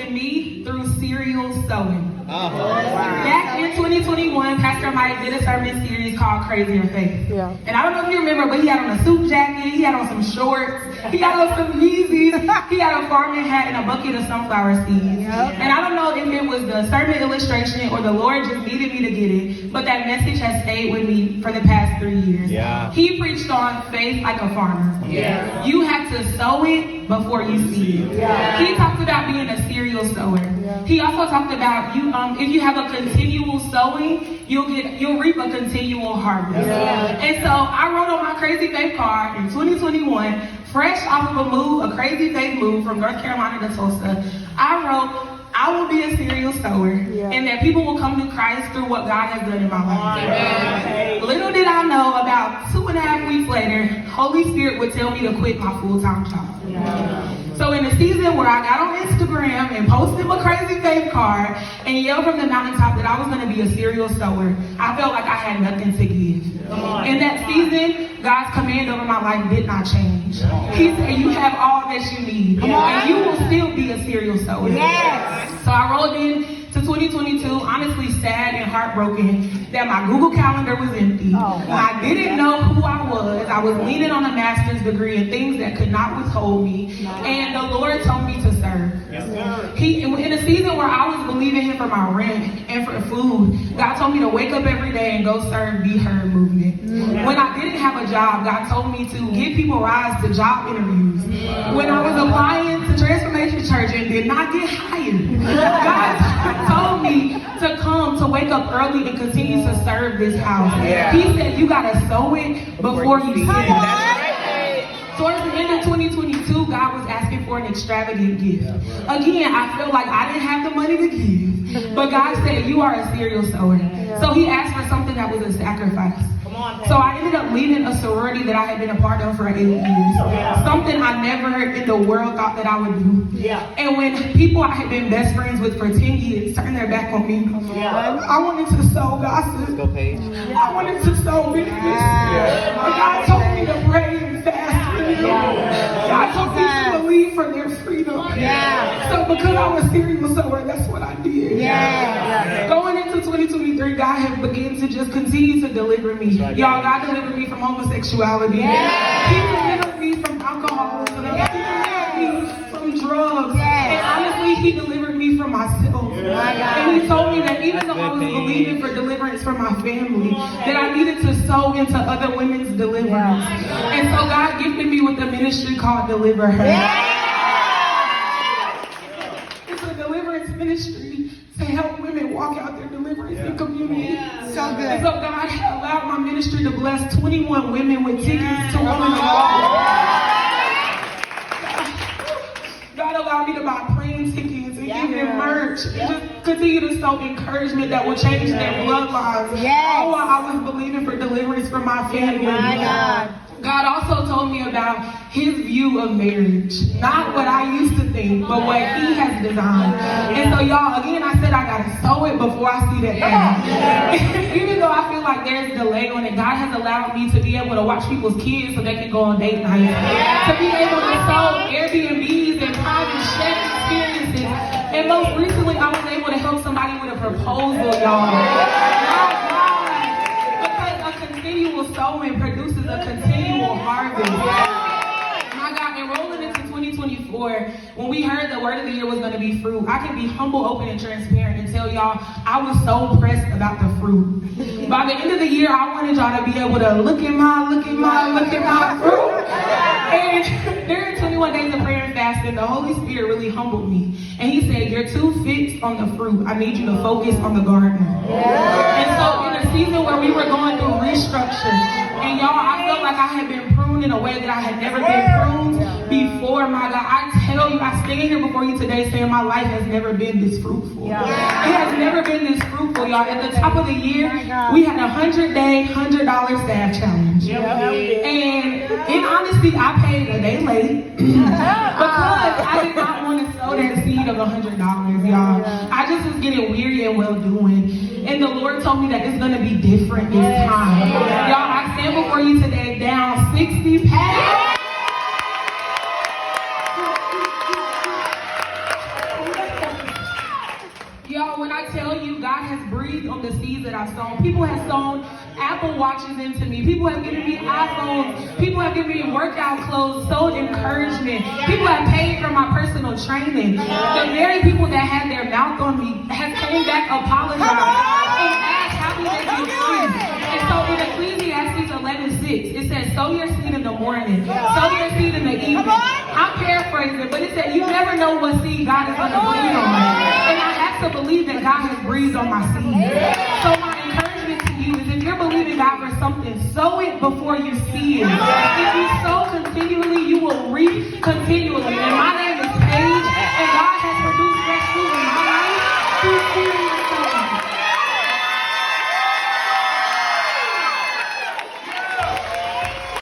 in me through serial sowing. Wow. Back in 2021, Pastor Mike did a sermon series called Crazier Faith. Yeah. And I don't know if you remember, but he had on a suit jacket, he had on some shorts, he had on some Yeezys, he had a farming hat and a bucket of sunflower seeds. Yep. And I don't know if it was the sermon illustration or the Lord just needed me to get it, but that message has stayed with me for the past 3 years. Yeah. He preached on faith like a farmer. Yeah. You have to sow it before you see it. Yeah. He talked about being a serial sower. Yeah. He also talked about you. If you have a continual sowing, you'll reap a continual harvest. Yeah. And so I wrote on my Crazy Faith card in 2021, fresh off of a Crazy Faith move from North Carolina to Tulsa. I wrote, I will be a serial sower, and that people will come to Christ through what God has done in my life. Amen. Little did I know, about 2.5 weeks later, Holy Spirit would tell me to quit my full-time job. Yeah. So in the season where I got on Instagram and posted my Crazy Faith card and yelled from the mountaintop that I was going to be a serial sower, I felt like I had nothing to give. In that season, God's command over my life did not change. He said, you have all that you need, and you will still be a serial sower. Yes. So I rolled in to 2022, honestly sad and heartbroken that my Google Calendar was empty. I didn't know who I was. I was leaning on a master's degree and things that could not withhold me. And the Lord told me to serve. He, in a season where I was believing Him for my rent and for food, God told me to wake up every day and go serve Be Heard movement. When I didn't have a job, God told me to give people rides to job interviews. When I was applying to Transformation Church and did not get hired, God told me to come, to wake up early and continue to serve this house. He said, you gotta sow it before you see it. Towards the end of 2022, God was asking for an extravagant gift. Again, I felt like I didn't have the money to give, but God said, you are a serial sower. So He asked for something that was a sacrifice. So I ended up leaving a sorority that I had been a part of for 8 years. Something I never in the world thought that I would do. And when people I had been best friends with for 10 years turned their back on me, I wanted to sow gossip. Go, Paige. I wanted to sow bitterness. God told me to pray and fast for them. God told me to believe for their freedom. So because I was serious sower, that's what I did. Going into 2023, God has begun to just continue to deliver me. Y'all, God delivered me from homosexuality. He delivered me from alcoholism. He delivered me from drugs. And honestly, He delivered me from myself. And He told me that even though I was believing for deliverance for my family, that I needed to sow into other women's deliverance. And so God gifted me with a ministry called Deliver Her. It's a deliverance ministry to help women walk out their deliverance in community. So good. And so God allowed my ministry to bless 21 women with tickets to Women of God. God allowed me to buy plane tickets and give them merch and just continue to sow encouragement that will change their bloodlines. All while I was believing for deliverance for my family. God also told me about His view of marriage. Not what I used to think, but what He has designed. And so y'all, again, I said I gotta sow it before I see that thing. Even though I feel like there's delay on it, God has allowed me to be able to watch people's kids so they can go on date nights. To be able to sow Airbnbs and private chef experiences. And most recently, I was able to help somebody with a proposal, y'all. Continual sowing produces a continual harvest. My God, and rolling into 2024, when we heard the word of the year was going to be fruit, I can be humble, open, and transparent and tell y'all I was so pressed about the fruit. By the end of the year, I wanted y'all to be able to look at my fruit. And during 21 days of prayer and fasting, the Holy Spirit really humbled me. And He said, you're too fixed on the fruit. I need you to focus on the gardener. And so in a season where we were going through restructure, and y'all, I felt like I had been pruned in a way that I had never been pruned before. My God, I tell you, I stand here before you today saying my life has never been this fruitful. It has never been this fruitful, y'all. At the top of the year, we had a 100-day, $100 staff challenge. And in honesty, I paid a day late because I did not want to sow that seed of $100, y'all. I just was getting weary and well-doing. And the Lord told me that it's going to be different this time. Y'all, I stand before you today down 60 pounds. Y'all, when I tell you God has breathed on the seeds that I've sown, people have sown Apple Watches into me. People have given me iPhones. People have given me workout clothes, sold encouragement. People have paid for my personal training. The very people that had their mouth on me have came back, apologized, and asked how do they get free. And so in Ecclesiastes 11:6, it says, sow your seed in the morning, sow your seed in the evening. I'm paraphrasing, but it said you never know what seed God is going to breathe on. And I have to believe that God has breathed on my seed. So my encouragement to you is if you're believing God for something, sow it before you see it. If you sow continually, you will reap continually. And my name is Paige, and God